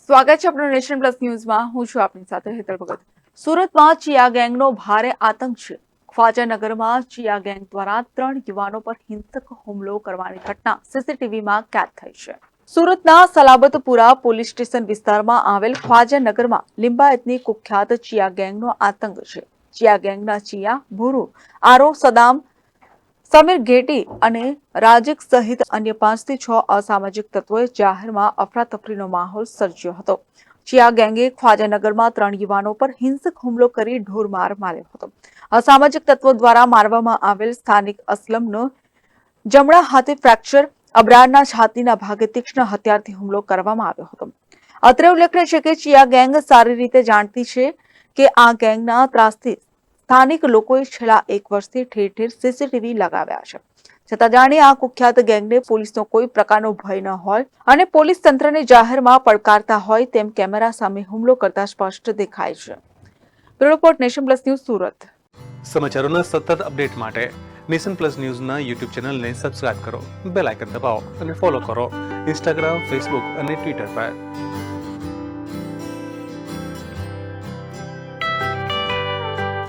સ્વાગત છે આપણો નેશન પ્લસ ન્યૂઝમાં. હું છું આપની સાથે હેતલ ભગત. સુરતમાં ચિયા ગેંગનો ભારે આતંક છે. ખ્વાજાનગરમાં ચિયા ગેંગ દ્વારા 3 યુવાનો પર હિંસક હુમલો કરવાની ઘટના સીસીટીવીમાં કેદ થઈ છે. સુરતના સલાબતપુરા પોલીસ સ્ટેશન વિસ્તારમાં આવેલ ખ્વાજાનગરમાં લિંબાયતની કુખ્યાત ચિયા ગેંગનો આતંક છે. ચિયા ગેંગના ચિયા, ભુરુ, આરો, સદામ, સમીર ઘેટી અને રાજીક સહિત અન્ય 5 થી 6 અસામાજિક તત્વોએ જાહેરમાં અફરાતફરીનો માહોલ સર્જ્યો હતો. ચિયા ગેંગે ખ્વાજાનગરમાં 3 યુવાનો પર હિંસક હુમલો કરી ઢોરમાર માર્યો હતો. અસામાજિક તત્વો દ્વારા મારવામાં આવેલ સ્થાનિક અસલમનો જમણા હાથે ફ્રેક્ચર, અબરારના છાતીના ભાગે તીક્ષ્ણ હથિયારથી હુમલો કરવામાં આવ્યો હતો. અત્રે ઉલ્લેખનીય છે કે ચિયા ગેંગ સારી રીતે જાણતી છે કે આ ગેંગના ત્રાસથી સ્થાનિક લોકોએ છેલ્લા 1 વર્ષથી ઠેર ઠેર સીસીટીવી લગાવ્યા છે. છતાં જાણે આ કુખ્યાત ગેંગને પોલીસનો કોઈ પ્રકારનો ભય ન હોય અને પોલીસ તંત્રને જાહેરમાં પડકારતા હોય તેમ કેમેરા સામે હુમલો કરતા સ્પષ્ટ દેખાય છે. Bureau report, Nation Plus News, Surat. સમાચારોના સતત અપડેટ માટે નેશન પ્લસ ન્યૂઝના યુટ્યુબ ચેનલને સબસ્ક્રાઇબ કરો, બેલ આઇકન દબાવો અને ફોલો કરો ઇન્સ્ટાગ્રામ, ફેસબુક અને ટ્વિટર પર.